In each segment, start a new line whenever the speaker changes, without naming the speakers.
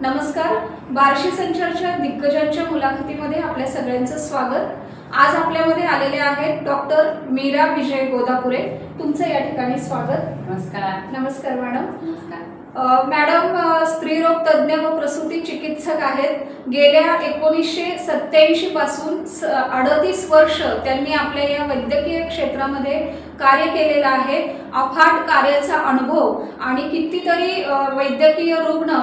नमस्कार. बार्शी संचारच्या दिग्गजांच्या मुलाखतीमध्ये आपल्या सगळ्यांचं स्वागत. आज आपल्यामध्ये आलेले आहेत डॉक्टर मीरा विजय गोदापुरे. तुमचं या ठिकाणी स्वागत.
नमस्कार.
नमस्कार मॅडम.
नमस्कार
मॅडम स्त्रीरोग तज्ज्ञ व प्रसूती चिकित्सक आहेत. गेल्या 1987 पासून 38 वर्ष त्यांनी आपल्या या वैद्यकीय क्षेत्रामध्ये कार्य केलेलं आहे. अफाट कार्याचा अनुभव आणि कितीतरी वैद्यकीय रुग्ण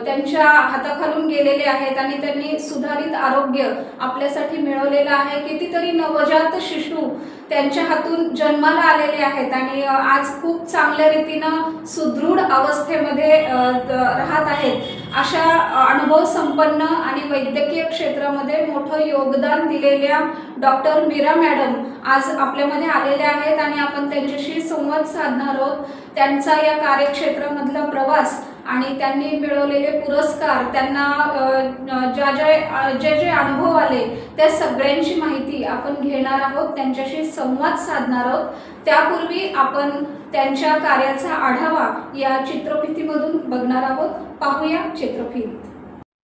त्यांच्या हाताखालून गेलेले आहेत आणि त्यांनी सुधारित आरोग्य आपल्यासाठी मिळवलेलं आहे. कितीतरी नवजात शिशु त्यांच्या हातून जन्माला आलेले आहेत आणि आज खूप चांगल्या रीतीने सुदृढ अवस्थेमध्ये राहत आहेत. अशा अनुभव संपन्न आणि वैद्यकीय क्षेत्रामध्ये मोठं योगदान दिलेल्या डॉक्टर मीरा मॅडम आज आपल्यामध्ये आलेल्या आहेत आणि आपण त्यांच्याशी संवाद साधणार आहोत. त्यांचा या कार्यक्षेत्रामधला प्रवास आणि त्यांनी मिळवलेले पुरस्कार, त्यांना जे अनुभव आले त्या सगळ्यांची माहिती आपण घेणार आहोत, त्यांच्याशी संवाद साधणार आहोत. त्यापूर्वी आपण त्यांच्या कार्याचा आढावा या चित्रफितीमधून बघणार आहोत. पाहूया चित्रफित.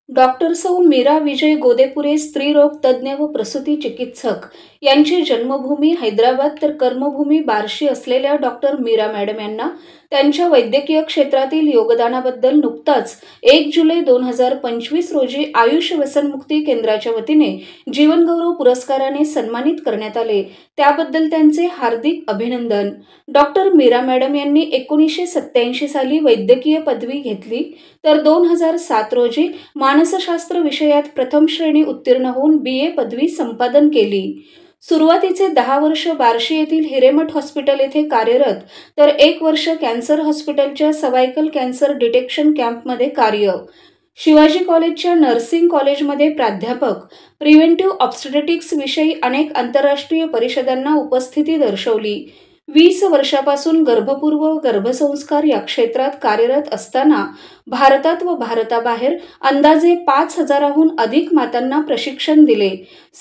डॉक्टर सौ मीरा विजय गोदेपुरे स्त्रीरोग तज्ज्ञ व प्रसूती चिकित्सक यांची जन्मभूमी हैदराबाद तर कर्मभूमी बार्शी असलेल्या डॉक्टर मीरा मॅडम यांना त्यांच्या वैद्यकीय क्षेत्रातील योगदानाबद्दल नुकताच 1 जुलै 2025 रोजी आयुष व्यसनमुक्ती केंद्राच्या वतीने जीवनगौरव पुरस्काराने सन्मानित करण्यात आले. त्याबद्दल त्यांचे हार्दिक अभिनंदन. डॉक्टर मीरा मॅडम यांनी 1987 साली वैद्यकीय पदवी घेतली तर 2007 रोजी मानसशास्त्र विषयात प्रथम श्रेणी उत्तीर्ण होऊन BA पदवी संपादन केली. सुरुवातीचे 10 वर्ष बार्शी येथील हिरेमठ हॉस्पिटल येथे कार्यरत तर 1 वर्ष कॅन्सर हॉस्पिटलच्या सर्व्हायकल कॅन्सर डिटेक्शन कॅम्पमध्ये कार्य. शिवाजी कॉलेजच्या नर्सिंग कॉलेजमध्ये प्राध्यापक. प्रिव्हेंटिव्ह ऑब्स्टेट्रिक्स विषयी अनेक आंतरराष्ट्रीय परिषदांना उपस्थिती दर्शवली. 20 वर्षापासून गर्भपूर्व व गर्भसंस्कार या क्षेत्रात कार्यरत असताना भारतात व भारताबाहेर अंदाजे 5,000हून अधिक मातांना प्रशिक्षण दिले.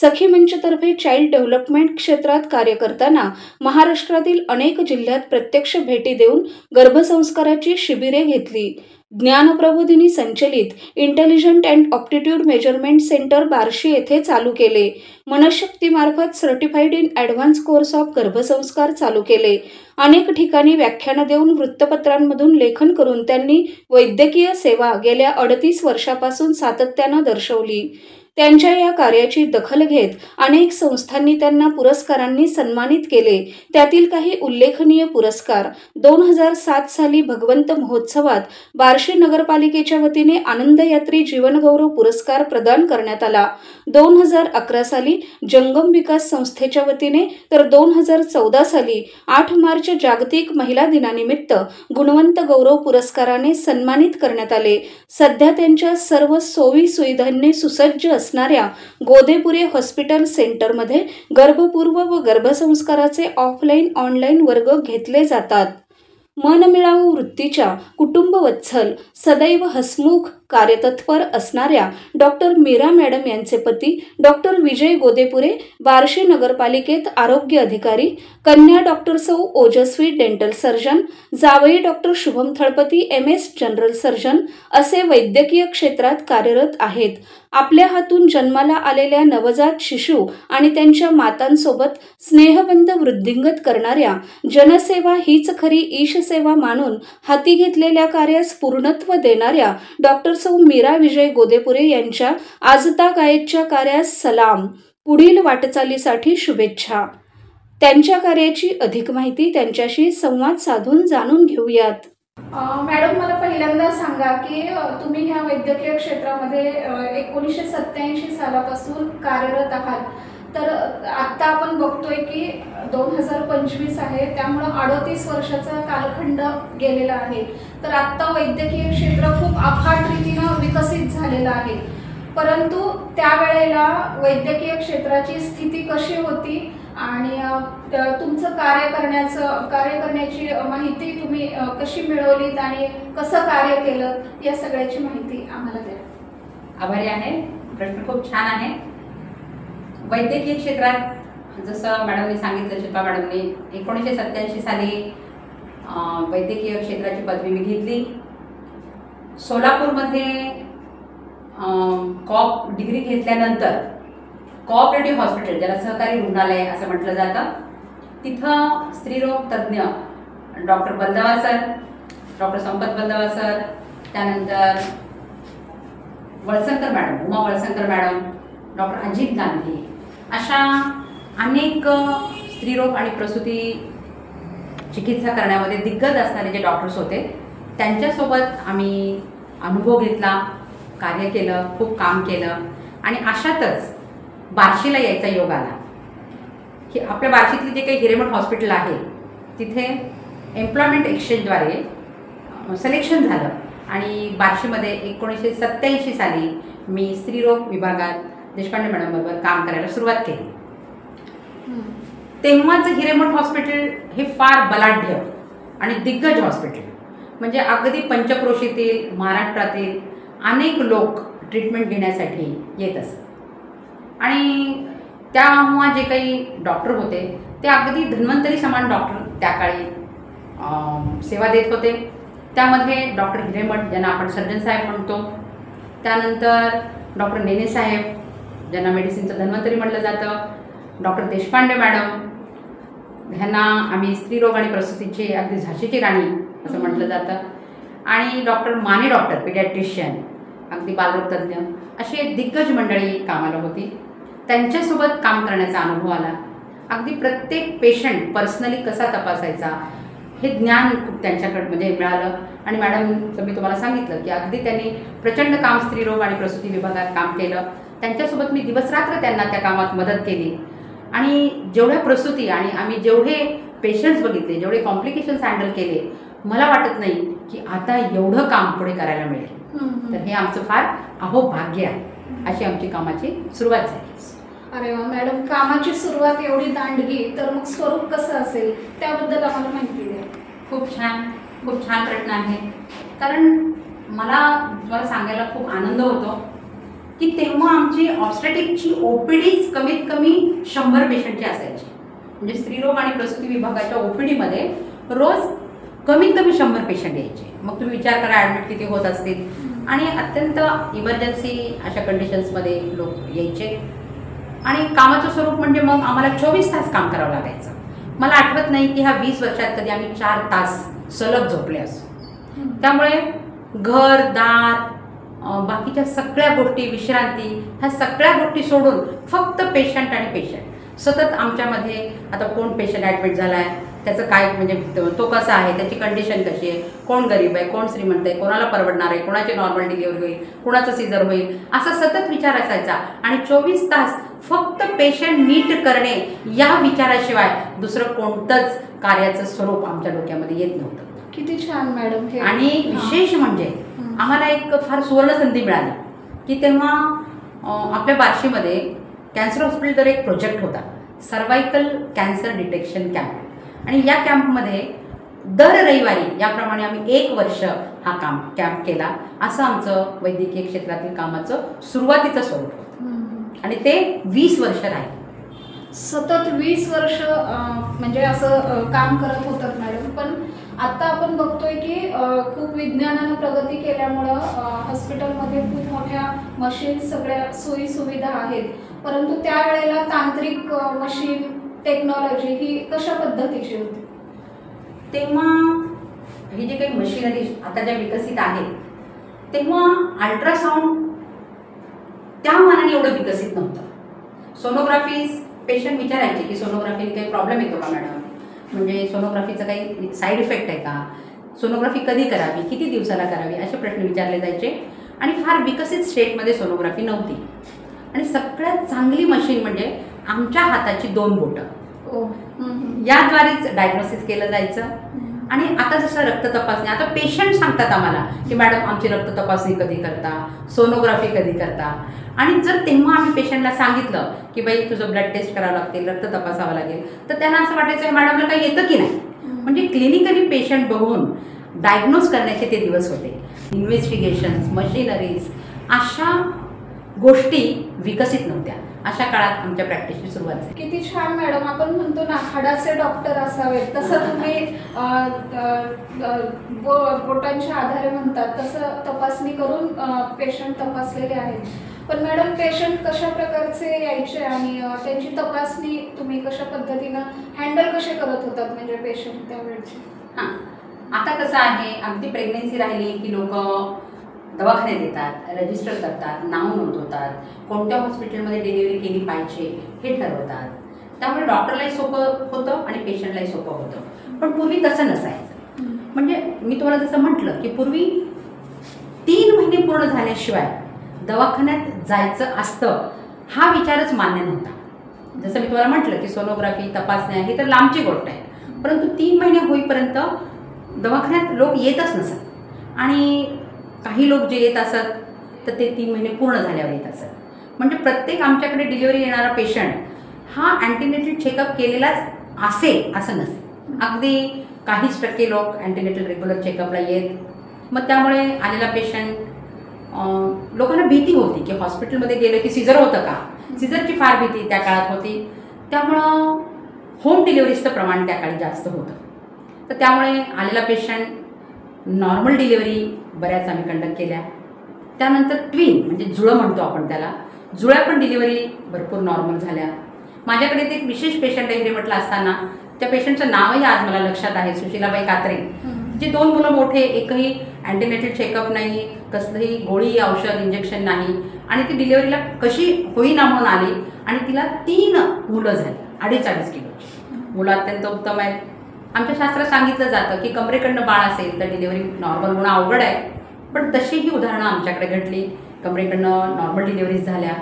सखी मंचतर्फे चाइल्ड डेव्हलपमेंट क्षेत्रात कार्य करताना महाराष्ट्रातील अनेक जिल्ह्यात प्रत्यक्ष भेटी देऊन गर्भसंस्काराची शिबिरे घेतली. ज्ञानप्रबोधिनी संचलित intelligent and aptitude measurement centre Barshi येथे चालू केले. मनशक्तीमार्फत certified in advance course of garbhasanskar चालू केले. अनेक ठिकाणी व्याख्यानं देऊन वृत्तपत्रांमधून लेखन करून त्यांनी वैद्यकीय सेवा गेल्या 38 वर्षापासून सातत्यानं दर्शवली. त्यांच्या या कार्याची दखल घेत अनेक संस्थांनी त्यांना पुरस्कारांनी सन्मानित केले. त्यातील काही उल्लेखनीय पुरस्कार: 2007 साली भगवंत महोत्सवात बार्शी नगरपालिकेच्या वतीने आनंदयात्री जीवनगौरव पुरस्कार प्रदान करण्यात आला. 2011 साली जंगम विकास संस्थेच्या वतीने तर 2014 साली 8 मार्च जागतिक महिला दिनानिमित्त गुणवंत गौरव पुरस्काराने सन्मानित करण्यात आले. सध्या त्यांच्या सर्व सोयी सुविधांनी सुसज्ज असणाऱ्या गोदेपुरे हॉस्पिटल सेंटरमध्ये गर्भपूर्व व गर्भसंस्काराचे ऑफलाईन ऑनलाईन वर्ग घेतले जातात. मनमिळावू वृत्तीच्या, कुटुंबवत्सल, सदैव हसमुख, कार्यतत्पर असणाऱ्या डॉक्टर मीरा मॅडम यांचे पती डॉक्टर विजय गोदेपुरे बार्शी नगरपालिकेत आरोग्य अधिकारी, कन्या डॉक्टर सौ ओजस्वी डेंटल सर्जन, जावई doctor Shubham Thalpati MS general surgeon असे वैद्यकीय क्षेत्रात कार्यरत आहेत. आपल्या हातून जन्माला आलेल्या नवजात शिशु आणि त्यांच्या मातांसोबत स्नेहबंध वृद्धिंगत करणाऱ्या, जनसेवा हीच खरी ईशसेवा मानून हाती घेतलेल्या कार्यास पूर्णत्व देणाऱ्या डॉक्टर सौ मीरा विजय गोदेपुरे यांच्या आजतागायतच्या कार्यास सलाम. पुढील वाटचालीसाठी शुभेच्छा. त्यांच्या कार्याची अधिक माहिती त्यांच्याशी संवाद साधून जाणून घेऊयात. मॅडम, मला पहिल्यांदा सांगा की तुम्ही ह्या वैद्यकीय क्षेत्रामध्ये 1987 सालापासून कार्यरत आहात. तर आत्ता आपण बघतोय की 2025 आहे, त्यामुळं 38 वर्षाचा कालखंड गेलेला आहे. तर आत्ता वैद्यकीय क्षेत्र खूप अफाट रीतीनं विकसित झालेलं आहे. परंतु त्यावेळेला वैद्यकीय क्षेत्राची स्थिती कशी होती आणि तुमचं कार्य करण्याची माहिती तुम्ही कशी मिळवलीत आणि कसं कार्य केलं, या सगळ्याची माहिती आम्हाला द्या.
आभारी आहे. प्रश्न खूप छान आहे. वैद्यकीय क्षेत्रात जसं मॅडमने सांगितलं, शिल्पा मॅडमने 1987 साली वैद्यकीय क्षेत्राची पदवी मी घेतली. सोलापूरमध्ये कॉप डिग्री घेतल्यानंतर कोऑपरेटिव्ह हॉस्पिटल, ज्याला सहकारी रुग्णालय असं म्हटलं जातं, तिथं स्त्रीरोग तज्ज्ञ डॉक्टर बंदवा सर, डॉक्टर संपत बंदवा सर, त्यानंतर Walsankar madam, Uma Walsankar madam, doctor Ajit Gandhi, अशा अनेक स्त्रीरोग आणि प्रसूती चिकित्सा करण्यामध्ये दिग्गज असणारे जे डॉक्टर्स होते, त्यांच्यासोबत आम्ही अनुभव घेतला, कार्य केलं, खूप काम केलं. आणि अशातच बार्शीला यायचा योग आला की आपल्या बार्शीतली जे काही हिरेमठ हॉस्पिटल आहे तिथे एम्प्लॉयमेंट एक्सचेंजद्वारे सिलेक्शन झालं आणि बार्शीमध्ये 1987 साली मी स्त्रीरोग विभागात देशपांडे मॅडमबरोबर काम करायला सुरुवात केली. तेव्हाचं हिरेमठ हॉस्पिटल हे फार बलाढ्य आणि दिग्गज हॉस्पिटल, म्हणजे अगदी पंचक्रोशीतील, महाराष्ट्रातील अनेक लोक ट्रीटमेंट घेण्यासाठी येत असत. आणि तेव्हा जे काही डॉक्टर होते ते अगदी धन्वंतरी समान डॉक्टर त्या काळी सेवा देत होते. त्यामध्ये डॉक्टर हिरेमठ, ज्यांना आपण सर्जन साहेब म्हणतो, त्यानंतर डॉक्टर नेने साहेब, ज्यांना मेडिसिनचं धन्वंतरी म्हटलं जातं, डॉक्टर देशपांडे मॅडम, ह्यांना आम्ही स्त्रीरोग आणि प्रसूतीचे अगदी झाशीची राणी असं म्हटलं जातं, आणि डॉक्टर माने, डॉक्टर पिडियाट्रिशियन, अगदी बालरोग तज्ज्ञ, असे दिग्गज मंडळी कामाला होती. त्यांच्यासोबत काम करण्याचा अनुभव आला. अगदी प्रत्येक पेशंट पर्सनली कसा तपासायचा हे ज्ञान खूप त्यांच्याकडे म्हणजे मिळालं. आणि मॅडमचं मी तुम्हाला सांगितलं की अगदी त्यांनी प्रचंड काम स्त्रीरोग आणि प्रसूती विभागात काम केलं. त्यांच्यासोबत मी दिवसरात्र त्यांना त्या कामात मदत केली. आणि जेवढ्या प्रसूती आणि आम्ही जेवढे पेशंट्स बघितले, जेवढे कॉम्प्लिकेशन्स हँडल केले, मला वाटत नाही की आता एवढं काम पुढे करायला मिळेल. तर हे आमचं फार अहोभाग्य आहे. अशी आमची कामाची सुरुवात झाली.
अरे वा मॅडम, कामाची सुरुवात एवढी दांडगी, तर मग स्वरूप कसं असेल त्याबद्दल आम्हाला माहिती द्या.
खूप छान प्रश्न आहे. कारण मला तुम्हाला सांगायला खूप आनंद होतो की तेव्हा आमची ऑब्स्टेटिकची ओपीडीच कमीत कमी 100 पेशंटची असायची. म्हणजे स्त्रीरोग आणि प्रसूती विभागाच्या ओपीडीमध्ये रोज कमीत कमी 100 पेशंट यायचे. मग तुम्ही विचार करा ॲडमिट किती होत असतील. आणि अत्यंत इमर्जन्सी अशा कंडिशन्समध्ये लोक यायचे. आणि कामाचं स्वरूप म्हणजे मग आम्हाला 24 तास काम करावं लागायचं. मला आठवत नाही की ह्या 20 वर्षात कधी आम्ही 4 तास सलग झोपले असो. त्यामुळे घर दार बाकीच्या सगळ्या गोष्टी, विश्रांती, ह्या सगळ्या गोष्टी सोडून फक्त पेशंट आणि पेशंट सतत आमच्यामध्ये. आता कोण पेशंट ॲडमिट झाला आहे, त्याचं काय म्हणजे तो कसा आहे, त्याची कंडिशन कशी आहे, कोण गरीब आहे, कोण श्रीमंत आहे, कोणाला परवडणार आहे, कोणाची नॉर्मल डिलिव्हरी होईल, कोणाचं सीझर होईल, असा सतत विचार असायचा. आणि 24 तास फक्त पेशंट नीट करणे या विचाराशिवाय दुसरं कोणतंच कार्याचं स्वरूप आमच्या डोक्यामध्ये येत नव्हतं.
किती छान मॅडम हे.
आणि विशेष म्हणजे आम्हाला एक फार सुवर्ण संधी मिळाली की तेव्हा आपल्या बार्शीमध्ये कॅन्सर हॉस्पिटल एक प्रोजेक्ट होता, सर्वायकल कॅन्सर डिटेक्शन कॅम्प. आणि या कॅम्पमध्ये दर रविवारी याप्रमाणे आम्ही 1 वर्ष हा कॅम्प केला. असं आमचं वैद्यकीय क्षेत्रातील कामाचं सुरुवातीचं स्वरूप होतं. आणि ते 20 वर्ष राहिले.
सतत 20 वर्ष म्हणजे असं काम करत होतात मॅडम. पण आता आपण बघतोय की खूप विज्ञानानं प्रगती केल्यामुळं हॉस्पिटलमध्ये खूप मोठ्या मशीन्स, सगळ्या सोयी सुविधा आहेत. परंतु त्यावेळेला तांत्रिक मशीन टेक्नॉलॉजी ही कशा पद्धतीची होती?
तेव्हा ही जी काही मशिनरी आता ज्या विकसित आहेत, तेव्हा अल्ट्रासाऊंड त्या मानाने एवढं विकसित नव्हतं. सोनोग्राफी पेशंट विचारायचे की सोनोग्राफीने काही प्रॉब्लेम येतो का मॅडम, म्हणजे सोनोग्राफीचा काही साईड इफेक्ट आहे का, सोनोग्राफी कधी करावी, किती दिवसाला करावी, असे प्रश्न विचारले जायचे. आणि फार विकसित स्टेटमध्ये सोनोग्राफी नव्हती. आणि सगळ्यात चांगली मशीन म्हणजे आमच्या हाताची 2 बोटं, याद्वारेच डायग्नोसिस केलं जायचं. आणि आता जसं रक्त तपासणी, आता पेशंट सांगतात आम्हाला की मॅडम आमची रक्त तपासणी कधी करता, सोनोग्राफी कधी करता. आणि जर तेव्हा आम्ही पेशंटला सांगितलं की बाई तुझं ब्लड टेस्ट करावं लागतील, रक्त तपासावं लागेल, तर त्यांना असं वाटायचं मॅडमला काही येतं की नाही. म्हणजे क्लिनिकली पेशंट बघून डायग्नोज करण्याचे ते दिवस होते. इन्व्हेस्टिगेशन्स, मशिनरीज अशा गोष्टी विकसित नव्हत्या.
अशा
काळात आमच्या प्रॅक्टिसची सुरुवात झाली.
किती छान मॅडम. आपण म्हणतो ना हाडाचे डॉक्टर असावेत, तसं तुम्ही बोटांच्या आधारे म्हणतात तसं तपासणी करून पेशंट तपासलेले आहेत. पण मॅडम पेशंट कशा प्रकारचे यायचे आणि त्यांची तपासणी तुम्ही कशा पद्धतीनं हँडल कसे करत होतात म्हणजे पेशंट त्यावेळेचे?
हां, आता कसं आहे, अगदी प्रेग्नेन्सी राहिली की लोक दवाखान्यात येतात, रजिस्टर करतात, नाव नोंदवतात, कोणत्या हॉस्पिटलमध्ये डिलिव्हरी केली पाहिजे हे ठरवतात. त्यामुळे डॉक्टरलाही सोपं होतं आणि पेशंटलाही सोपं होतं. पण पूर्वी तसं नसायचं. म्हणजे मी तुम्हाला जसं म्हटलं की पूर्वी 3 महिने पूर्ण झाल्याशिवाय दवाखान्यात जायचं असतं हा विचारच मान्य नव्हता. जसं मी तुम्हाला म्हटलं की सोनोग्राफी, तपासण्या ही तर लांबची गोष्ट आहे, परंतु 3 महिने होईपर्यंत दवाखान्यात लोक येतच नसत आणि काही लोक जे येत असत तर ते 3 महिने पूर्ण झाल्यावर येत असत. म्हणजे प्रत्येक आमच्याकडे डिलिव्हरी येणारा पेशंट हा अँटीनेटल चेकअप केलेलाच असेल असं नसेल. अगदी काहीच टक्के लोक अँटीनेटल रेग्युलर चेकअपला येत. मग त्यामुळे आलेला पेशंट लोकांना भीती होती की हॉस्पिटलमध्ये गेलं की सिझर होतं का, सिझरची फार भीती त्या काळात होती. त्यामुळं होम डिलिव्हरीचं प्रमाण त्या काळी जास्त होतं. तर त्यामुळे आलेला पेशंट नॉर्मल डिलिव्हरी बऱ्याच आम्ही कंडक्ट केल्या. त्यानंतर ट्विन म्हणजे जुळं म्हणतो आपण त्याला, जुळ्या पण डिलिव्हरी भरपूर नॉर्मल झाल्या. माझ्याकडे ते एक विशेष पेशंट आहे म्हटलं असताना त्या पेशंटचं नावही आज मला लक्षात आहे, सुशीलाबाई कात्रे. जे 2 मुलं मोठे, एकही अँटीनेटल चेकअप नाही, कसलंही गोळी औषध इंजेक्शन नाही आणि ती डिलिव्हरीला कशी होईना म्हणून आली आणि तिला 3 मुलं झाली, 2.5 किलोची मुलं. अत्यंत उत्तम आहेत. आमच्या शास्त्रात सांगितलं जातं की कमरेकडनं बाळ असेल तर डिलिव्हरी नॉर्मल होणं अवघड आहे, पण तशीही उदाहरणं आमच्याकडे घडली. कमरेकडनं नॉर्मल डिलिव्हरीज झाल्या.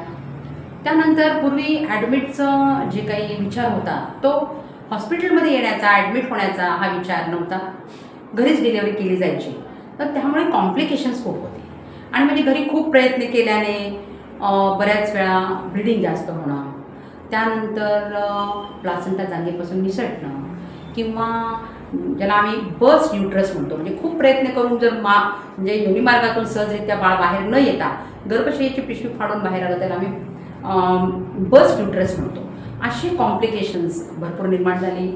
त्यानंतर पूर्वी ॲडमिटचं जे काही विचार होता तो हॉस्पिटलमध्ये येण्याचा, ॲडमिट होण्याचा हा विचार नव्हता. घरीच डिलिव्हरी केली जायची. तर त्यामुळे कॉम्प्लिकेशन्स खूप होते आणि म्हणजे घरी खूप प्रयत्न केल्याने बऱ्याच वेळा ब्लिडिंग जास्त होणं, त्यानंतर प्लासेंटा जागेपासून निसटणं किंवा ज्याला आम्ही बर्स्ट युट्रस म्हणतो, म्हणजे खूप प्रयत्न करून जर म्हणजे योनी मार्गातून सहजरित्या बाळ बाहेर न येता गर्भशयीची पिशवी फाडून बाहेर आलं त्याला आम्ही बर्स्ट युट्रस म्हणतो. अशी कॉम्प्लिकेशन्स भरपूर निर्माण झाली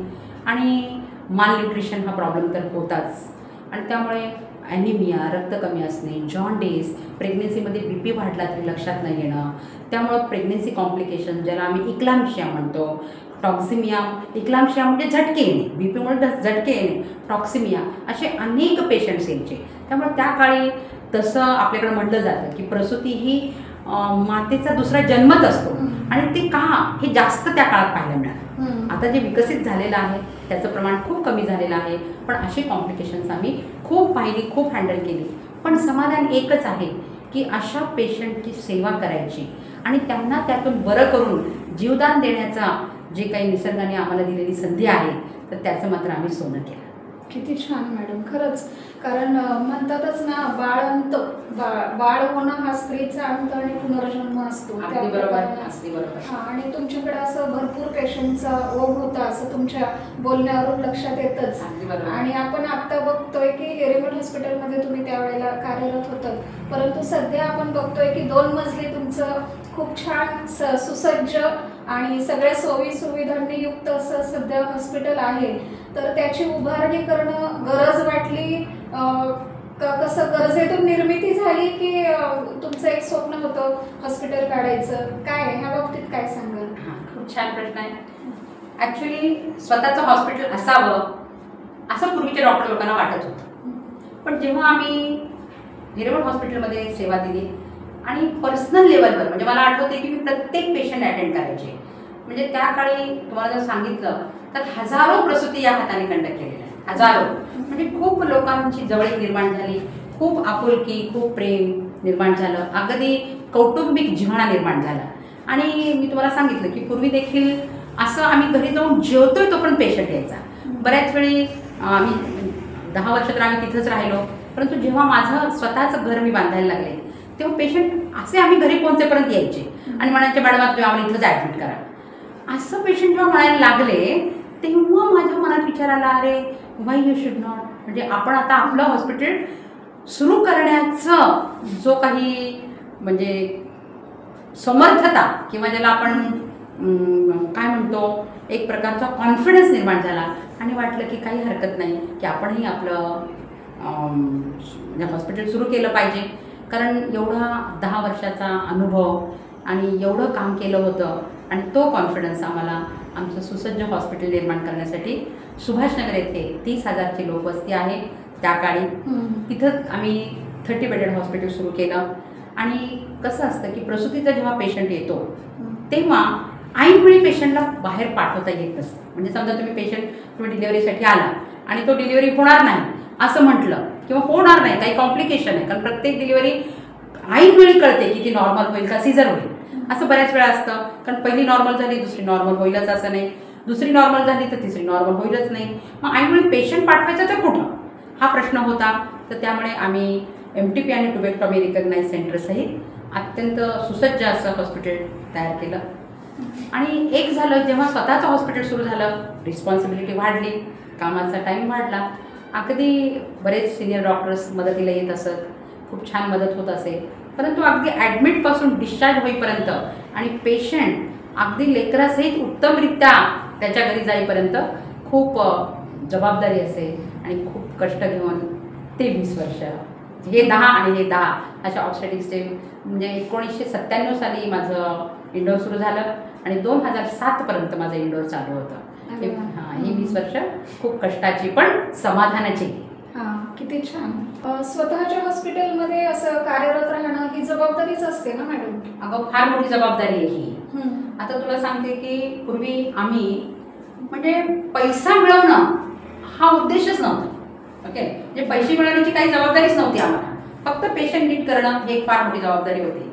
आणि माल न्यूट्रिशन हा प्रॉब्लेम तर होताच आणि त्यामुळे ॲनिमिया, रक्त कमी असणे, जॉन्डिस, प्रेग्नेन्सीमध्ये BP वाढला तरी लक्षात नाही येणं, त्यामुळं प्रेग्नेन्सी कॉम्प्लिकेशन ज्याला आम्ही इक्लाम्शिया म्हणतो, टॉक्सिमिया, इक्लाम्शिया म्हणजे झटके येणे, BPमुळे झटके येणे, टॉक्सिमिया, असे अनेक पेशंट्स यायचे. त्यामुळे त्या काळी तसं आपल्याकडे म्हटलं जातं की प्रसूती ही मातेचा दुसरा जन्मच असतो आणि ते का हे जास्त त्या काळात पाहायला मिळालं. आता जे विकसित झालेलं आहे त्याचं प्रमाण खूप कमी झालेलं आहे, पण असे कॉम्प्लिकेशन्स आम्ही खूप पाहिली, खूप हँडल केली. पण समाधान एकच आहे की अशा पेशंटची सेवा करायची आणि त्यांना त्यातून बरं करून जीवदान देण्याचा जे काही निसर्गाने आम्हाला दिलेली संधी आहे तर त्याचं मात्र आम्ही सोनं केलं.
किती छान मॅडम. खरंच, कारण म्हणतातच ना बाळ होणं हा स्त्रीचा अंत आणि पुनर्जन्म असतो. आणि तुमच्याकडे असं भरपूर पेशंटचा ओघ होता असं तुमच्या बोलण्यावरून लक्षात येतच. आणि आपण आता बघतोय की हिरेमठ हॉस्पिटलमध्ये तुम्ही त्यावेळेला कार्यरत होतात, परंतु सध्या आपण बघतोय की 2 मजली तुमचं खूप छान सुसज्ज आणि सगळ्या सोयी सुविधांनी युक्त असं सध्या हॉस्पिटल आहे. तर त्याची उभारणी करणं गरज वाटली, कसं गरजेतून निर्मिती झाली की तुमचं एक स्वप्न होतं हॉस्पिटल काढायचं, काय ह्या बाबतीत काय सांगाल?
खूप छान प्रश्न आहे. ॲक्च्युली स्वतःचं हॉस्पिटल असावं असं पूर्वीच्या डॉक्टर लोकांना वाटत होतं, पण जेव्हा आम्ही हिरेमठ हॉस्पिटलमध्ये सेवा दिली आणि पर्सनल लेवलवर, म्हणजे मला आठवते की मी प्रत्येक पेशंट अटेंड करायचे. म्हणजे त्या काळी तुम्हाला जर सांगितलं तर हजारो प्रसूती या हाताने कंडक्ट केलेल्या आहेत, हजारो. म्हणजे खूप लोकांची जवळीक निर्माण झाली, खूप आपुलकी, खूप प्रेम निर्माण झालं, अगदी कौटुंबिक जिव्हाळा निर्माण झाला. आणि मी तुम्हाला सांगितलं की पूर्वी देखील असं आम्ही घरी जाऊन जेवतोय तो पण पेशंट यायचा. बऱ्याच वेळी आम्ही 10 वर्ष तर आम्ही तिथंच राहिलो, परंतु जेव्हा माझं स्वतःचं घर मी बांधायला लागले तेव्हा पेशंट असे आम्ही घरी पोहोचेपर्यंत यायचे आणि म्हणायचे मॅडम तुम्ही आम्हाला इथंच ॲडमिट करा. असं पेशंट जेव्हा म्हणायला लागले तेव्हा माझ्या मनात विचार आला, अरे वाय यू शुड नॉट, म्हणजे आपण आता आपलं हॉस्पिटल सुरू करण्याचं जो काही म्हणजे समर्थता किंवा ज्याला आपण काय म्हणतो एक प्रकारचा कॉन्फिडन्स निर्माण झाला आणि वाटलं की काही हरकत नाही की आपणही आपलं हॉस्पिटल सुरू केलं पाहिजे. कारण एवढा 10 वर्षाचा अनुभव आणि एवढं काम केलं होतं आणि तो कॉन्फिडन्स आम्हाला आमचं सुसज्ज हॉस्पिटल निर्माण करण्यासाठी सुभाषनगर येथे 30,000ची लोकवस्ती आहे त्या काळी तिथं आम्ही 30 बेडेड हॉस्पिटल सुरू केलं. आणि कसं असतं की प्रसूतीचा जेव्हा पेशंट येतो तेव्हा ऐनवेळी पेशंटला बाहेर पाठवता येत नसतं. म्हणजे समजा तुम्ही डिलिव्हरीसाठी आला आणि तो डिलिव्हरी होणार नाही असं म्हटलं किंवा होणार नाही, काही कॉम्प्लिकेशन आहे, कारण प्रत्येक डिलिव्हरी ऐनवेळी कळते की ती नॉर्मल होईल का सिझर होईल. असं बऱ्याच वेळा असतं, कारण पहिली नॉर्मल झाली दुसरी नॉर्मल होईलच असं नाही, दुसरी नॉर्मल झाली तर तिसरी नॉर्मल होईलच नाही. मग ऐनवेळी पेशंट पाठवायचं तर कुठं हा प्रश्न होता. तर त्यामुळे आम्ही MTP आणि ट्युबेक्टॉमी रिकग्नाइज सेंटरसहित अत्यंत सुसज्ज असं हॉस्पिटल तयार केलं. आणि एक झालं जेव्हा स्वतःचं हॉस्पिटल सुरू झालं, रिस्पॉन्सिबिलिटी वाढली, कामाचा टाईम वाढला, अगदी बरेच सिनियर डॉक्टर्स मदतीला येत असत, खूप छान मदत होत असे. परंतु अगदी ॲडमिटपासून डिस्चार्ज होईपर्यंत आणि पेशंट अगदी लेकरासहित उत्तमरित्या त्याच्या घरी जाईपर्यंत खूप जबाबदारी असे आणि खूप कष्ट घेऊन ते 20 वर्ष, हे 10 आणि हे 10 अशा ऑब्स्टेटिक्सचे म्हणजे 1997 साली माझं इंडोर सुरू झालं आणि 2007पर्यंत माझं इंडोर चालू होतं. ही 20 वर्ष खूप कष्टाची पण समाधानाची.
किती छान. स्वतःच्या हॉस्पिटलमध्ये असं कार्यरत राहणं ही जबाबदारीच असते ना मॅडम?
अगं फार मोठी जबाबदारी आहे ही. आता तुला सांगते की पूर्वी आम्ही म्हणजे पैसा मिळवणं हा उद्देशच नव्हता. ओके, म्हणजे पैसे मिळवण्याची काही जबाबदारीच नव्हती आम्हाला, फक्त पेशंट नीट करणं ही एक फार मोठी जबाबदारी होती.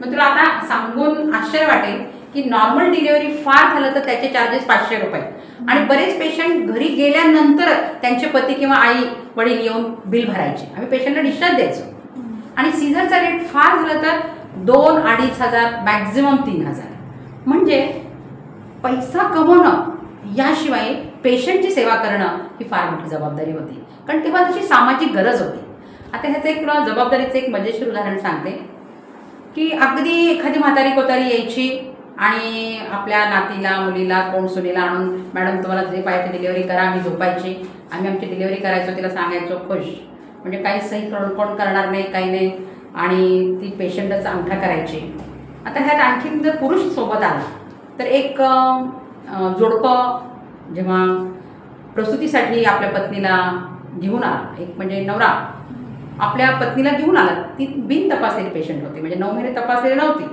मग तुला आता सांगून आश्चर्य वाटेल की नॉर्मल डिलिव्हरी फार झालं तर त्याचे चार्जेस 500 रुपये आणि बरेच पेशंट घरी गेल्यानंतर त्यांचे पती किंवा आई वडील येऊन बिल भरायचे, आम्ही पेशंटला डिस्चार्ज द्यायचो. आणि सीझरचा रेट फार झालं तर 2-2.5 हजार, मॅक्झिमम 3,000. म्हणजे पैसा कमवणं याशिवाय पेशंटची सेवा करणं ही फार मोठी जबाबदारी होती, कारण तेव्हा तशी सामाजिक गरज होती. आता ह्याचं एक तुला जबाबदारीचं एक मजेशीर उदाहरण सांगते की अगदी एखादी म्हातारी कोतारी यायची आणि आपल्या नातीला मुलीला कोण सुनीला आणून मॅडम तुम्हाला जे पाहिजे डिलिव्हरी करा, आम्ही झोपायची, आम्ही आमची डिलिव्हरी करायचो, तिला सांगायचो खुश, म्हणजे काही सही कोण करणार नाही काही नाही, आणि ती पेशंटच अंगठा करायची. आता ह्यात आणखीन जर पुरुष सोबत आला तर एक जोडपं जेव्हा प्रसूतीसाठी आपल्या पत्नीला घेऊन आला, एक म्हणजे नवरा आपल्या पत्नीला घेऊन आला, ती बिन तपासलेली पेशंट होती, म्हणजे 9 महिने तपासलेली नव्हती.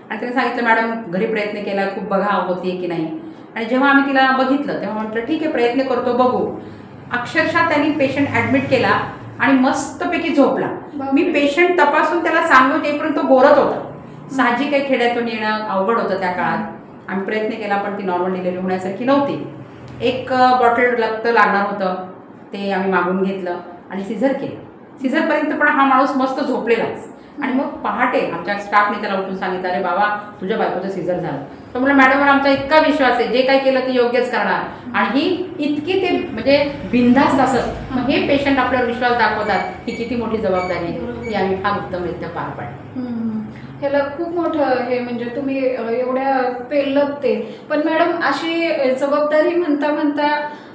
आणि त्याने सांगितलं मॅडम घरी प्रयत्न केला, खूप बघा होती की नाही. आणि जेव्हा आम्ही तिला बघितलं तेव्हा म्हटलं ठीक आहे प्रयत्न करतो बघू. अक्षरशः त्यांनी पेशंट ॲडमिट केला आणि मस्तपैकी झोपला. मी पेशंट तपासून त्याला सांगून येईपर्यंत तो गोरत होता. साहजिक काही खेड्यातून येणं अवघड होतं त्या काळात. आम्ही प्रयत्न केला पण ती नॉर्मल डिलिव्हरी होण्यासारखी नव्हती. एक बॉटल रक्त लागणार होतं, ते आम्ही मागून घेतलं आणि सिझर केलं. सिझरपर्यंत पण हा माणूस मस्त झोपलेलाच. आणि मग पहाटे आमच्या स्टाफने त्याला उठून सांगितलं अरे बाबा तुझ्या बायकोचं सिझर झालं. तर म्हणलं मॅडमवर आमचा इतका विश्वास आहे, जे काही केलं ते योग्यच करणार. आणि ही इतकी ते म्हणजे बिनधास्त असत. मग हे पेशंट आपल्यावर विश्वास दाखवतात ही किती मोठी जबाबदारी ही आम्ही फार उत्तमरित्या पार पाडली.
ह्याला खूप मोठं हे म्हणजे तुम्ही एवढ्या पेलत ते. पण मॅडम अशी जबाबदारी म्हणता म्हणता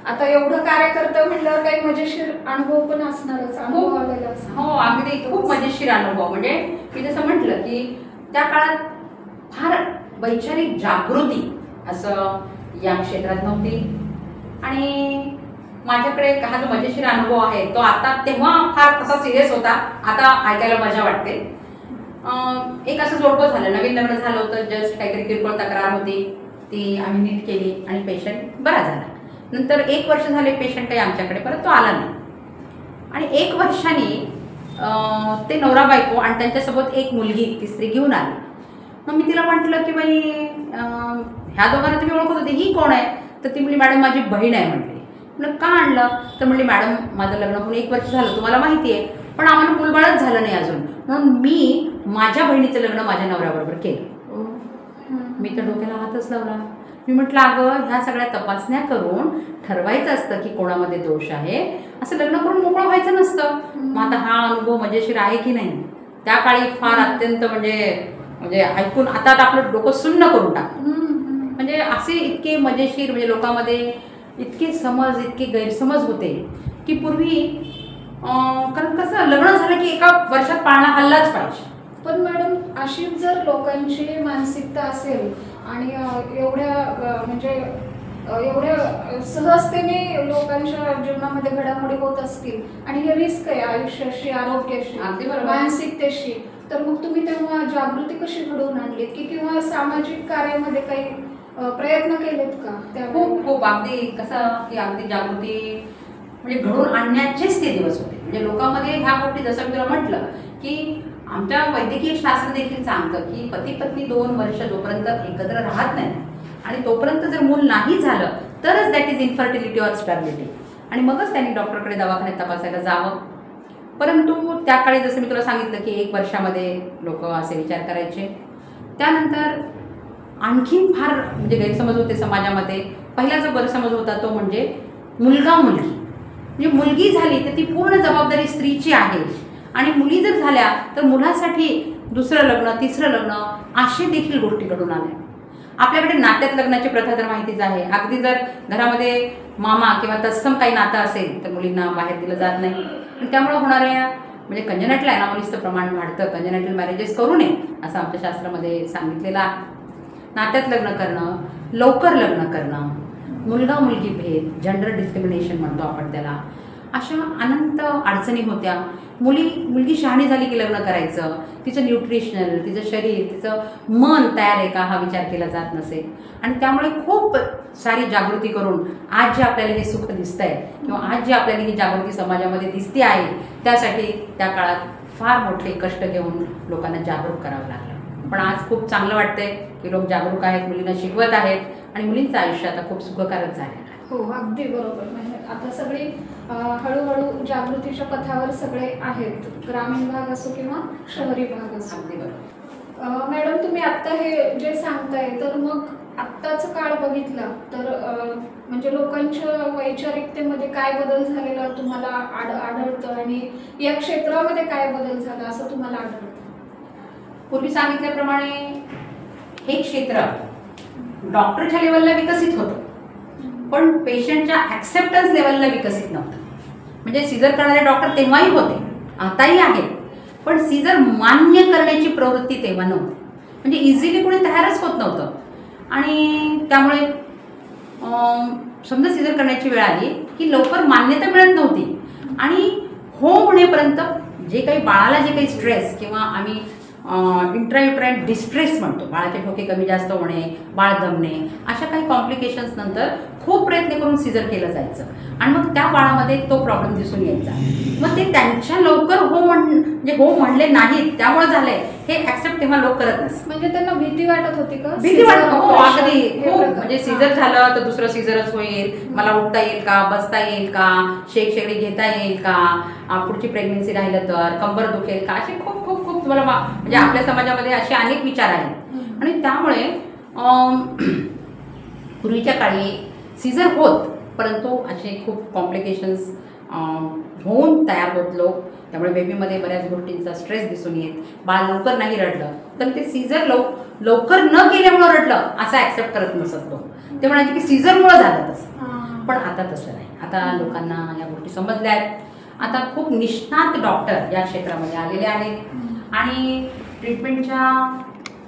आता एवढं कार्य करतं म्हटल्यावर काही मजेशीर अनुभव पण असणारच. अनुभव आलेला असणार.
हो अगदी खूप मजेशीर अनुभव. म्हणजे मी जसं म्हटलं की त्या काळात फार वैचारिक जागृती असं या क्षेत्रात नव्हती. आणि माझ्याकडे हा जो मजेशीर अनुभव आहे तो आता तेव्हा फार तसा सिरियस होता, आता ऐकायला मजा वाटते. एक असं जोडपं झालं, नवीन लग्न झालं होतं, जस्ट काहीतरी किरकोळ तक्रार होती, ती आम्ही नीट केली आणि पेशंट बरा झाला. नंतर 1 वर्ष झाले पेशंट काही आमच्याकडे परत तो आला नाही. आणि 1 वर्षांनी ते नवरा बायको आणि त्यांच्यासोबत एक मुलगी तिसरी घेऊन आली. मग मी तिला म्हटलं की बाई ह्या दोघांना तुम्ही ओळखत होते, ही कोण आहे? तर ती म्हणली मॅडम माझी बहीण आहे म्हटली. म्हणलं का आणलं? तर म्हणली मॅडम माझं लग्न होऊन 1 वर्ष झालं तुम्हाला माहिती आहे, पण आम्हाला मुलबाळच झालं नाही अजून, म्हणून मी माझ्या बहिणीचं लग्न माझ्या नवऱ्याबरोबर केलं. मी तर डोक्याला हातच लावला. मी म्हटलं अगं ह्या सगळ्या तपासण्या करून ठरवायचं असतं की कोणामध्ये दोष आहे, असं लग्न करून मोकळं व्हायचं नसतं. मग आता हा अनुभव मजेशीर आहे की नाही? त्या काळी फार अत्यंत म्हणजे म्हणजे ऐकून आता आपलं डोकं सुन्न करून टाकलं. म्हणजे असे इतके मजेशीर म्हणजे लोकांमध्ये इतके समज इतके गैरसमज होते की पूर्वी कारण कसं लग्न झालं की एका वर्षात पाळणा हल्लाच पाहिजे.
पण मॅडम अशी जर लोकांची मानसिकता असेल आणि एवढ्या म्हणजे एवढ्या सहजतेने लोकांच्या जीवनामध्ये घडामोडी होत असतील आणि हे रिस्क आहे आयुष्याशी, आरोग्याशी, मानसिकतेशी, तर मग तुम्ही तेव्हा जागृती कशी घडवून आणलीत की किंवा सामाजिक कार्यामध्ये काही प्रयत्न केलेत का?
खूप अगदी कसं की अगदी जागृती म्हणजे घडवून आणण्याचेच ते दिवस होते. म्हणजे लोकांमध्ये ह्या गोष्टी जसं मी तुला म्हटलं की आमच्या वैद्यकीय शास्त्र देखील सांगतं की पती पत्नी 2 वर्ष जोपर्यंत एकत्र राहत नाही आणि तोपर्यंत जर मूल नाही झालं तरच that is infertility or stability आणि मगच त्यांनी डॉक्टरकडे दवाखान्यात तपासायला जावं. परंतु त्या काळी जसं मी तुला सांगितलं की 1 वर्षामध्ये लोक असे विचार करायचे. त्यानंतर आणखीन फार म्हणजे गैरसमज होते समाजामध्ये. पहिला जो गैरसमज होता तो म्हणजे मुलगा मुलगी, म्हणजे मुलगी झाली तर ती पूर्ण जबाबदारी स्त्रीची आहे आणि मुली जर झाल्या तर मुलासाठी दुसरं लग्न, तिसरं लग्न असे देखील गोष्टी घडून आल्या. आपल्याकडे नात्यात लग्नाची प्रथा तर माहितीच आहे. अगदी जर घरामध्ये मामा किंवा तत्सम काही नातं असेल तर मुलींना बाहेर दिलं जात नाही. आणि त्यामुळे होणाऱ्या म्हणजे कंजनाटल अनॉमलीचं प्रमाण वाढतं. कंजनाटल मॅरेजेस करू नये असं आमच्या शास्त्रामध्ये सांगितलेलं आहे. नात्यात लग्न करणं, लवकर लग्न करणं, मुलगा मुलगी भेद, जेंडर डिस्क्रिमिनेशन म्हणतो आपण त्याला, अशा अनंत अडचणी होत्या. मुलगी शहाणी झाली की लग्न करायचं, तिचं न्यूट्रिशनल, तिचं शरीर, तिचं मन तयार आहे का हा विचार केला जात नसे. आणि त्यामुळे खूप सारी जागृती करून आज जे आपल्याला हे सुख दिसतं आहे किंवा आज जी आपल्याला ही जागृती समाजामध्ये दिसते आहे त्यासाठी त्या काळात फार मोठे कष्ट घेऊन लोकांना जागरूक करावं लागलं. पण आज खूप चांगलं वाटतंय की लोक जागरूक आहेत, मुलींना शिकवत आहेत आणि मुलींचं आयुष्य आता खूप सुखकारक झालेलं आहे.
हो, अगदी बरोबर. म्हणजे आता सगळी हळूहळू जागृतीच्या पथावर सगळे आहेत, ग्रामीण भाग असो किंवा शहरी भाग असो.
अगदी बरोबर.
मॅडम तुम्ही आत्ता हे जे सांगताय तर मग आत्ताचा काळ बघितला तर म्हणजे लोकांच्या वैचारिकतेमध्ये काय बदल झालेला तुम्हाला आढळतं आणि या क्षेत्रामध्ये काय बदल झाला असं तुम्हाला आढळतं?
पूर्वी सांगितल्याप्रमाणे हे क्षेत्र डॉक्टरच्या लेवलला विकसित होतं पण पेशंटच्या ॲक्सेप्टन्स लेवलला विकसित नव्हतं. म्हणजे सीझर करणारे डॉक्टर तेव्हाही होते, आताही आहेत, पण सीझर मान्य करण्याची प्रवृत्ती तेव्हा नव्हती. म्हणजे इझिली कोणी तयारच होत नव्हतं आणि त्यामुळे समजा सीझर करण्याची वेळ आली की लवकर मान्यता मिळत नव्हती आणि हो म्हणेपर्यंत जे काही बाळाला जे काही स्ट्रेस किंवा आम्ही इंट्रायुट्राइन डिस्ट्रेस म्हणतो, बाळाचे ठोके कमी जास्त होणे, बाळ दमणे, अशा काही कॉम्प्लिकेशन्स नंतर खूप प्रयत्न करून सीझर केलं जायचं आणि मग त्या बाळामध्ये तो प्रॉब्लेम दिसून यायचा. मग ते त्यांच्या लवकर म्हणजे हो म्हणले नाहीत त्यामुळे झालंय हे ॲक्सेप्ट तेव्हा लोक करत नसतात.
म्हणजे त्यांना भीती वाटत होती का?
भीती वाटत हो अगदी खूप. म्हणजे सीझर झालं तर दुसरं सीझरच होईल, मला उठता येईल का, बसता येईल का, शेकडी घेता येईल का, पुढची प्रेग्नन्सी राहिलं तर कंबर दुखेल का, असे खूप खूप खूप तुम्हाला म्हणजे आपल्या समाजामध्ये असे अनेक विचार आहेत. आणि त्यामुळे पूर्वीच्या काळी सीझर होत परंतु असे खूप कॉम्प्लिकेशन्स होऊन तयार होत लोक. त्यामुळे बेबीमध्ये बऱ्याच गोष्टींचा स्ट्रेस दिसून येत. बाळ लवकर नाही रडलं तर ते सीझर लवकर न केल्यामुळं रडलं असं ॲक्सेप्ट करत नसत लोक. ते म्हणायचे की सीझरमुळं झालं तसं. पण आता तसं नाही. आता लोकांना या गोष्टी समजल्या आहेत. आता खूप निष्णात डॉक्टर या क्षेत्रामध्ये आलेले आहेत आणि ट्रीटमेंटच्या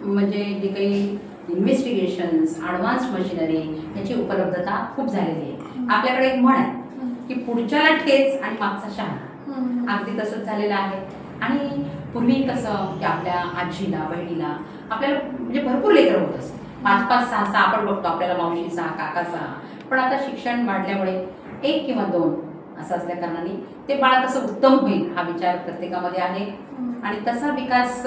म्हणजे जे काही इन्व्हेस्टिगेशन्स, ॲडव्हान्स मशिनरी याची उपलब्धता खूप झालेली आहे. आपल्याकडे एक म्हण आहे की पुढच्याला ठेच आणि मागचा शहाणा. अगदी तसंच झालेलं आहे. आणि पूर्वी कसं की आपल्या आजीला, बहिणीला आपल्याला म्हणजे भरपूर लेकरं होत असते, 5-5, 6-6 आपण बघतो आपल्याला, मावशी 6, काका 6. पण आता शिक्षण वाढल्यामुळे 1 किंवा 2 असं असल्या कारणाने ते बाळ कसं उत्तम होईल हा विचार प्रत्येकामध्ये आहे. आणि तसा विकास,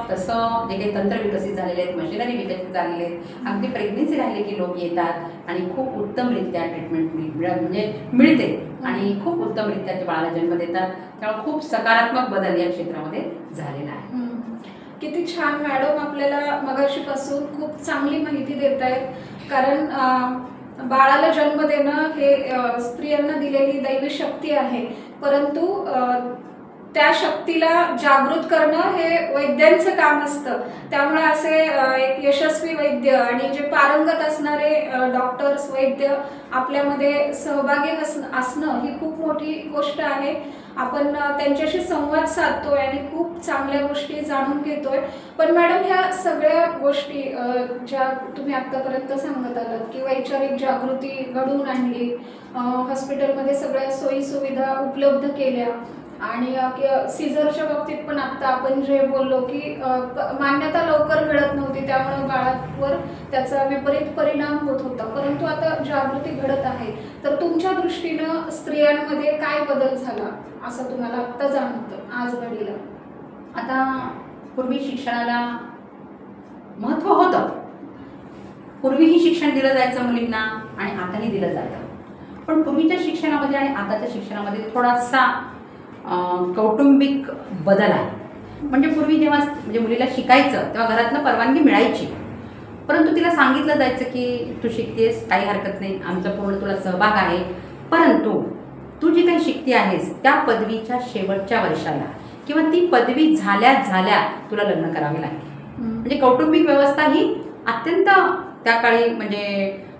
तसं जे काही तंत्र विकसित झालेले आहेत, मशिनरी विकसित झालेले आहेत, अगदी प्रेग्नेन्सी राहिले की लोक येतात आणि खूप उत्तमरित्या ट्रीटमेंट म्हणजे मिळते आणि खूप उत्तमरित्या ते बाळाला जन्म देतात. त्यामुळे खूप सकारात्मक बदल या क्षेत्रामध्ये झालेला आहे.
किती छान मॅडम, आपल्याला मगाशीपासून खूप चांगली माहिती देत आहेत. कारण बाळाला जन्म देणं हे स्त्रियांना दिलेली दैवी शक्ती आहे, परंतु त्या शक्तीला जागृत करणं हे वैद्यांचं काम असतं. त्यामुळे असे एक यशस्वी वैद्य आणि जे पारंगत असणारे डॉक्टर्स, वैद्य आपल्यामध्ये सहभागी असणं ही खूप मोठी गोष्ट आहे. आपण त्यांच्याशी संवाद साधतोय आणि खूप चांगल्या गोष्टी जाणून घेतोय. पण मॅडम, ह्या सगळ्या गोष्टी ज्या तुम्ही आतापर्यंत सांगत आलात की वैचारिक जागृती घडवून आणली, हॉस्पिटलमध्ये सगळ्या सोयी सुविधा उपलब्ध केल्या आणि सीझरच्या बाबतीत पण आता आपण जे बोललो की मान्यता लवकर मिळत नव्हती, त्यामुळे बाळावर त्याचा विपरीत परिणाम होत होता, परंतु आता जागृती घडत आहे. तर तुमच्या दृष्टीनं स्त्रियांमध्ये काय बदल झाला असं तुम्हाला आत्ता जाणवतं आज घडीला?
आता पूर्वी शिक्षणाला महत्त्व होतं, पूर्वीही शिक्षण दिलं जायचं मुलींना आणि आताही दिलं जातं. पण पूर्वीच्या शिक्षणामध्ये आणि आताच्या शिक्षणामध्ये थोडासा कौटुंबिक बदल आहे. म्हणजे पूर्वी जेव्हा मुलीला शिकायचं तेव्हा घरातनं परवानगी मिळायची, परंतु तिला सांगितलं जायचं की तू शिकतेस, काही हरकत नाही, आमचा पूर्ण तुला सहभाग आहे, परंतु तू जी काही शिकते आहेस त्या पदवीच्या शेवटच्या वर्षाला किंवा ती पदवी झाल्या तुला लग्न करावे लागेल. म्हणजे कौटुंबिक व्यवस्था ही अत्यंत त्या काळी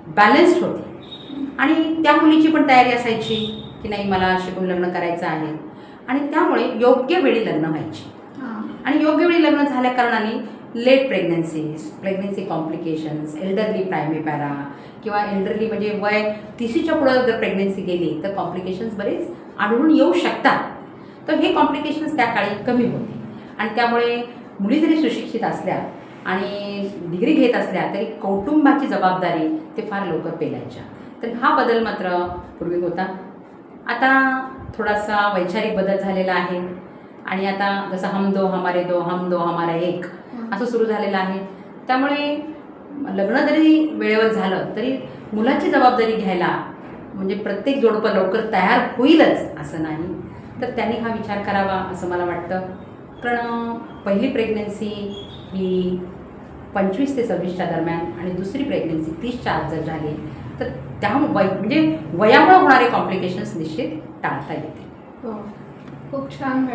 बॅलन्स्ड होती आणि त्या मुलीची पण तयारी असायची की नाही, मला शिकून लग्न करायचं आहे आणि त्यामुळे योग्य वेळी लग्न व्हायची. आणि योग्य वेळी लग्न झाल्या कारणाने लेट प्रेग्नन्सी कॉम्प्लिकेशन्स, एल्डरली प्रायमेपॅरा किंवा एल्डरली वय 30च्या पुढं जर प्रेग्नन्सी गेली तर कॉम्प्लिकेशन्स बरेच आढळून येऊ शकतात. तर हे कॉम्प्लिकेशन्स त्या काळी कमी होते आणि त्यामुळे मुली जरी सुशिक्षित असल्या आणि डिग्री घेत असल्या तरी कौटुंबाची जबाबदारी ते फार लवकर पेलायच्या. तर हा बदल मात्र पूर्वी होता. आता थोडासा वैचारिक बदल झालेला आहे आणि आता जसं हम दो हमारे दो, हम दो हमारा एक असं सुरू झालेलं आहे. त्यामुळे लग्न जरी वेळेवर झालं तरी मुलाची जबाबदारी घ्यायला प्रत्येक जोडपं लवकर तयार होईलच असं नाही. तर त्यांनी हा विचार करावा असं मला वाटतं. कारण पहिली प्रेग्नन्सी ही 25 ते 26च्या दरम्यान आणि दुसरी प्रेग्नन्सी 30च्या आत जर झाली तर त्या वयामुळे होणारे कॉम्प्लिकेशन्स निश्चित टाळता येते.
खूप छान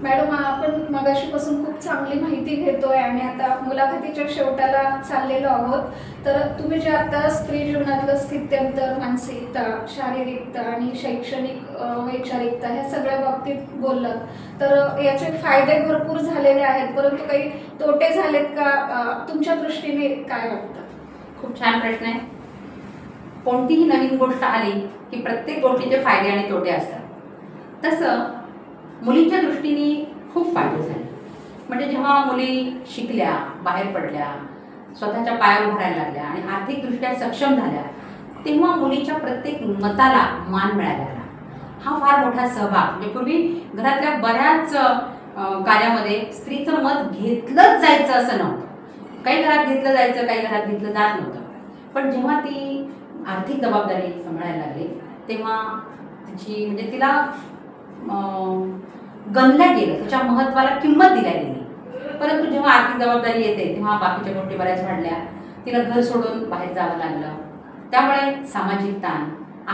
मॅडम, आपण मगाशीपासून खूप चांगली माहिती घेतोय आणि आता मुलाखतीच्या शेवटाला चाललेलो आहोत. तर तुम्ही जे आता स्त्री जीवनातलं स्थित्यंतर, मानसिकता, शारीरिकता आणि शैक्षणिक वैचारिकता ह्या सगळ्या बाबतीत बोललात, तर याचे फायदे भरपूर झालेले आहेत, परंतु काही तोटे झालेत का? तुमच्या दृष्टीने काय वाटतं?
खूप छान प्रश्न आहे. कोणतीही नवीन गोष्ट आली की प्रत्येक गोष्टीचे फायदे आणि तोटे असतात. तसं मुलींच्या दृष्टीने खूप फायदे झाले. जेव्हा मुली शिकल्या, बाहेर पडल्या, स्वतःच्या पायावर उभं राहायला लागल्या आणि आर्थिकदृष्ट्या सक्षम झाल्या, तेव्हा मुलीच्या प्रत्येक मताला मान मिळायला लागला. हा फार मोठा सहभाग. पूर्वी घरातल्या बऱ्याच कार्यामध्ये स्त्रीचं मत घेतलंच जायचं असं नव्हतं. काही घरात घेतलं जायचं, काही घरात घेतलं जात नव्हतं. पण जेव्हा ती आर्थिक जबाबदारी सांभाळायला लागली तेव्हा तिला गणल्या गेलं, तिच्या महत्त्वाला किंमत दिल्या गेली. परंतु जेव्हा आर्थिक जबाबदारी येते तेव्हा बाकीच्या गोष्टी बऱ्याच वाढल्या. तिला घर सोडून बाहेर जावं लागलं. त्यामुळे सामाजिक ताण,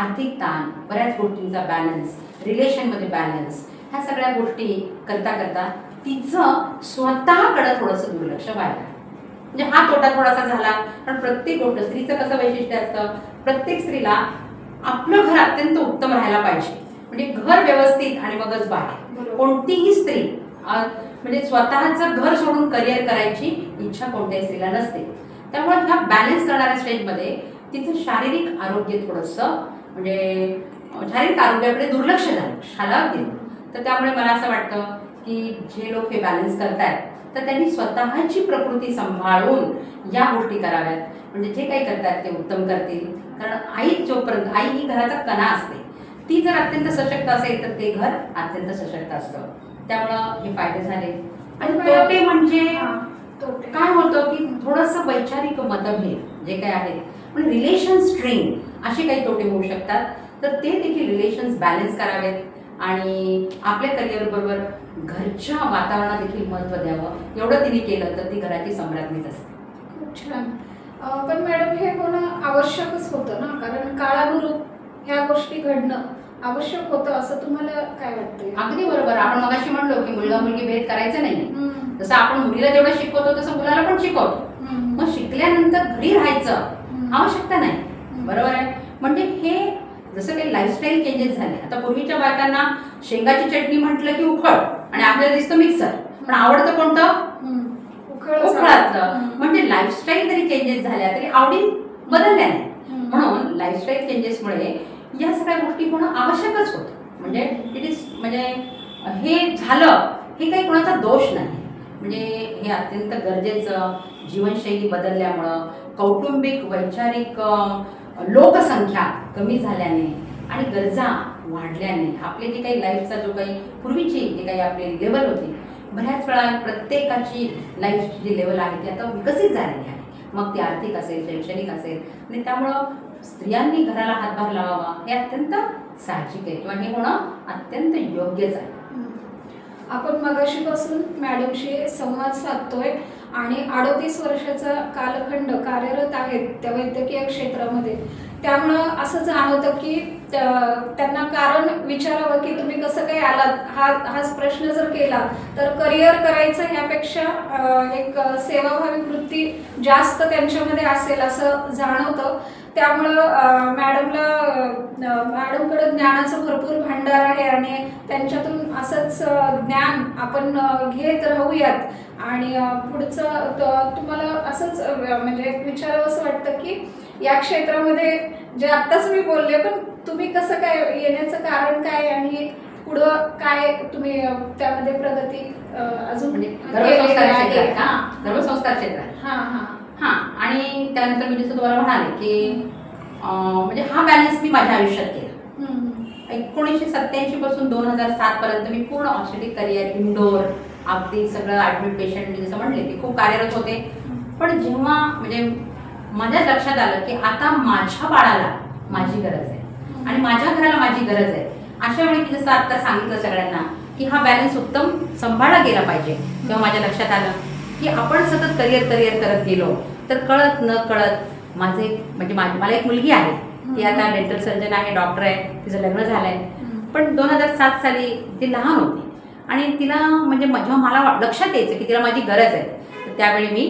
आर्थिक ताण, बऱ्याच गोष्टींचा बॅलन्स, रिलेशनमध्ये बॅलन्स, ह्या सगळ्या गोष्टी करता करता तिचं स्वतःकडं थोडंसं दुर्लक्ष व्हायला. हा तोटा थोडासा झाला. कारण प्रत्येक गोष्ट, स्त्रीचं कसं वैशिष्ट्य असतं, प्रत्येक स्त्रीला आपलं घर अत्यंत उत्तम राहायला पाहिजे. घर व्यवस्थित आणि मगच बाहेर. कोणतीही स्त्री स्वतःचं घर सोडून करिअर करायची इच्छा कोणत्याही स्त्रीला नसते. त्यामुळे ह्या बॅलन्स करणाऱ्या स्टेजमध्ये तिचं शारीरिक आरोग्य थोडंसं शारीरिक आरोग्याकडे दुर्लक्ष झालं. तर त्यामुळे मला असं वाटतं की जे लोक हे बॅलन्स करतायत तर त्यांनी स्वतःची प्रकृती सांभाळून या गोष्टी कराव्यात. जे काही करतात ते उत्तम करतील. कारण आई ही घराचा कणा असते. ती जर अत्यंत सशक्त असेल तर ते घर अत्यंत सशक्त असतं. त्यामुळं हे फायदे झाले. आणि तोटे काय होतं की थोडंसं वैचारिक मतभेद जे काही आहेत, पण रिलेशन स्ट्रेन असे काही तोटे होऊ शकतात. तर ते देखील रिलेशन्स बॅलन्स करावेत आणि आपल्या करिअर बरोबर घरच्या वातावरणाला देखील महत्त्व द्यावं. एवढं तिने केलं तर ती घराची सम्राज्ञीच असते.
खूप छान. पण मॅडम, हे होणं आवश्यकच होतं ना, कारण काळानुरूप ह्या गोष्टी घडणं आवश्यक होतं असं तुम्हाला काय वाटतं?
अगदी बरोबर. आपण मगाशी म्हणलो की मुलगा मुलगी भेद करायचा नाही. जसं आपण मुलीला जेवढं शिकवतो तसं मुलाला पण शिकवतो. मग शिकल्यानंतर घरी राहायचं आवश्यकता नाही. बरोबर आहे. म्हणजे हे जसं काही लाईफस्टाईल चेंजेस झाले. आता पूर्वीच्या बायकांना शेंगाची चटणी म्हटलं की उखळ आणि आपल्याला दिसतं मिक्सर, पण आवडतं कोणतं? उखळातलं. म्हणजे लाईफस्टाईल जरी चेंजेस झाल्या तरी आवडी बदलल्या नाही. म्हणून लाईफस्टाईल चेंजेसमुळे या सगळ्या गोष्टी होणं आवश्यकच होतं. म्हणजे इट इज म्हणजे हे झालं हे काही कोणाचा दोष नाही. म्हणजे हे अत्यंत गरजेचं. जीवनशैली बदलल्यामुळं, कौटुंबिक वैचारिक लोकसंख्या कमी झाल्याने आणि गरजा वाढल्याने आपले जे काही लाईफचा जो काही पूर्वीची जे काही आपली लेवल होती, बऱ्याच वेळा प्रत्येकाची लाईफची जी लेवल आहे ती आता विकसित झालेली आहे. मग ती आर्थिक असेल, शैक्षणिक असेल, आणि त्यामुळं स्त्रियांनी घराला हातभार लावावा हे अत्यंत साहजिक आहे किंवा हे होणं अत्यंत योग्यच आहे.
आपण मगाशीपासून मॅडमशी संवाद साधतोय आणि 38 वर्षाचा कालखंड कार्यरत आहेत त्या वैद्यकीय क्षेत्रामध्ये. त्यामुळं असं जाणवतं की त्यांना कारण विचारावं की तुम्ही कसं काय आलात, हाच प्रश्न जर केला तर करिअर करायचं ह्यापेक्षा एक सेवाभावी वृत्ती जास्त त्यांच्यामध्ये असेल असं जाणवतं. त्यामुळं मॅडमकडे ज्ञानाचं भरपूर भांडार आहे आणि त्यांच्यातून असंच ज्ञान आपण घेत राहूयात. आणि पुढचं तुम्हाला असंच म्हणजे विचारावं असं वाटतं की या क्षेत्रामध्ये जे आत्ताच मी बोलले, पण तुम्ही कसं काय येण्याचं कारण काय आणि पुढं काय तुम्ही त्यामध्ये प्रगती अजून
म्हणजे गर्भसंस्कार क्षेत्रात. हां. आणि त्यानंतर मी जसं तुम्हाला म्हणाले की म्हणजे हा बॅलन्स मी माझ्या आयुष्यात केला. 1987 पासून 2007 पर्यंत मी पूर्ण ऑस्ट्रेटिक करिअर, इंडोर, अगदी सगळं ॲडमिट पेशंट मी जसं म्हणले की खूप कार्यरत होते. पण जेव्हा म्हणजे माझ्या लक्षात आलं की आता माझ्या बाळाला माझी गरज आहे आणि माझ्या घराला माझी गरज आहे, अशा वेळी मी जसं आता सांगितलं सगळ्यांना की हा बॅलन्स उत्तम सांभाळला गेला पाहिजे, तेव्हा माझ्या लक्षात आलं की आपण सतत करिअर करत गेलो तर कळत न कळत माझे म्हणजे मला एक मुलगी आहे, ती आता डेंटल सर्जन आहे, डॉक्टर आहे, तिचं लग्न झालं आहे. पण 2007 साली ती लहान होती आणि तिला म्हणजे जेव्हा मला लक्षात यायचं की तिला माझी गरज आहे, तर त्यावेळी मी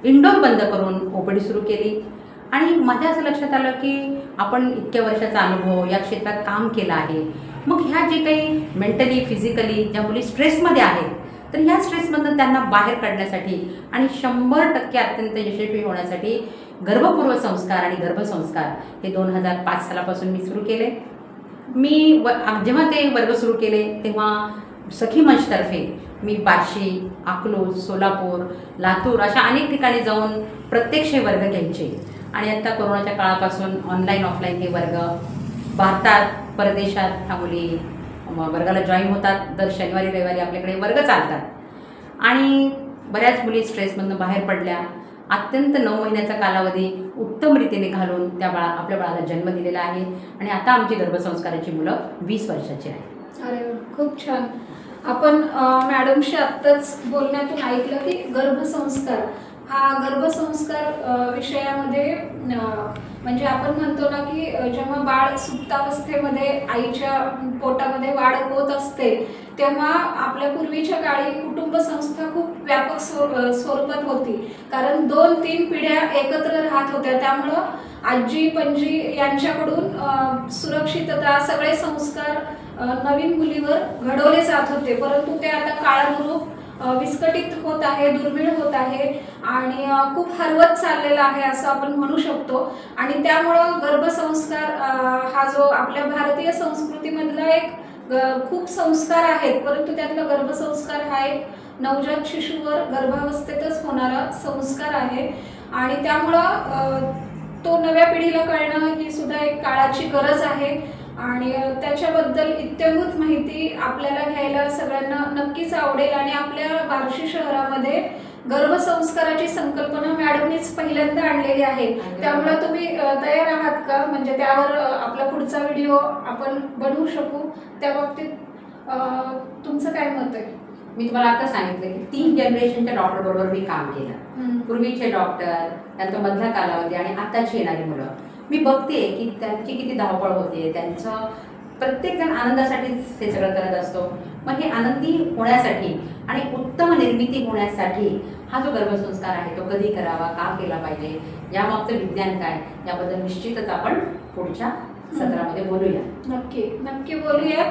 इंडोर बंद करून OPD सुरू केली. आणि माझ्या असं लक्षात आलं की आपण इतक्या वर्षाचा अनुभव या क्षेत्रात काम केलं आहे, मग ह्या जे काही मेंटली फिजिकली ज्या मुली स्ट्रेसमध्ये आहेत, तर ह्या स्ट्रेसमधून त्यांना बाहेर काढण्यासाठी आणि 100% अत्यंत यशस्वी होण्यासाठी गर्भपूर्व संस्कार आणि गर्भसंस्कार हे 2005 सालापासून मी सुरू केले. मी जेव्हा ते वर्ग सुरू केले तेव्हा सखी मंचतर्फे मी बार्शी, अकलूज, सोलापूर, लातूर अशा अनेक ठिकाणी जाऊन प्रत्यक्ष वर्ग घ्यायचे. आणि आता कोरोनाच्या काळापासून ऑनलाईन ऑफलाईन हे वर्ग भारतात परदेशात ह्या मुली वर्गाला जॉईन होतात. दर शनिवारी रविवारी आपल्याकडे वर्ग चालतात आणि बऱ्याच मुली स्ट्रेसमधून बाहेर पडल्या. अत्यंत 9 महिन्याचा कालावधी उत्तम रीतीने घालून आपल्या बाळाला जन्म दिलेला आहे आणि आता आमची गर्भसंस्काराची मुलं 20 वर्षाची आहेत.
अरे खूप छान. आपण मॅडमशी आत्ताच बोलण्यातून ऐकलं की गर्भसंस्कार विषयामध्ये म्हणजे आपण म्हणतो ना की जेव्हा बाळ सुप्तावस्थेमध्ये आईच्या पोटामध्ये वाढ होत असते तेव्हा आपल्या पूर्वीच्या काळी कुटुंब संस्था खूप व्यापक स्वरूपात होती, कारण 2-3 पिढ्या एकत्र राहत होत्या. त्यामुळं आजी पणजी यांच्याकडून सुरक्षितता सगळे संस्कार नवीन मुलीवर घडवले जात होते. परंतु ते आता काळानुरूप विस्कटित होत आहे, दुर्मिळ होत आहे आणि खूप हरवत चाललेला आहे असं आपण म्हणू शकतो. आणि त्यामुळं गर्भसंस्कार हा जो आपल्या भारतीय संस्कृतीमधला एक खूप संस्कार आहेत, परंतु त्यातला गर्भसंस्कार हा एक नवजात शिशुवर गर्भावस्थेतच होणारा संस्कार आहे आणि त्यामुळं तो नव्या पिढीला कळणं ही सुद्धा एक काळाची गरज आहे. आणि त्याच्याबद्दल इत्यंभूत माहिती आपल्याला घ्यायला सगळ्यांना नक्कीच आवडेल. आणि आपल्या बार्शी शहरामध्ये गर्भसंस्काराची संकल्पना मॅडमनीच पहिल्यांदा आणलेली आहे, त्यामुळे तुम्ही तयार आहात का, म्हणजे त्यावर आपला पुढचा व्हिडिओ आपण बनवू शकू, त्या बाबतीत तुमचं काय मत आहे?
मी तुम्हाला आता सांगितलं की 3 जनरेशनच्या डॉक्टर बरोबर मी काम केलं. पूर्वीचे डॉक्टर, त्यानंतर मधला कालावधी आणि आताची येणारी मुलं. मी बघते की त्यांची किती धावपळ होते, त्यांचं प्रत्येकजण आनंदासाठीच हे सगळं करत असतो. मग हे आनंदी होण्यासाठी आणि उत्तम निर्मिती होण्यासाठी हा जो गर्भसंस्कार आहे तो कधी करावा, का केला पाहिजे, यामागचं विज्ञान काय, याबद्दल निश्चितच आपण पुढच्या सत्रामध्ये बोलूया.
नक्की नक्की बोलूया.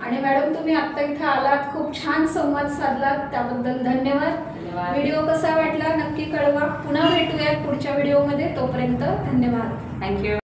आणि मॅडम तुम्ही आत्ता इथे आलात, खूप छान संवाद साधलात, त्याबद्दल धन्यवाद.
धन्यवाद.
व्हिडिओ कसा वाटला नक्की कळवा. पुन्हा भेटूयात पुढच्या व्हिडिओमध्ये. तोपर्यंत धन्यवाद.
थँक्यू.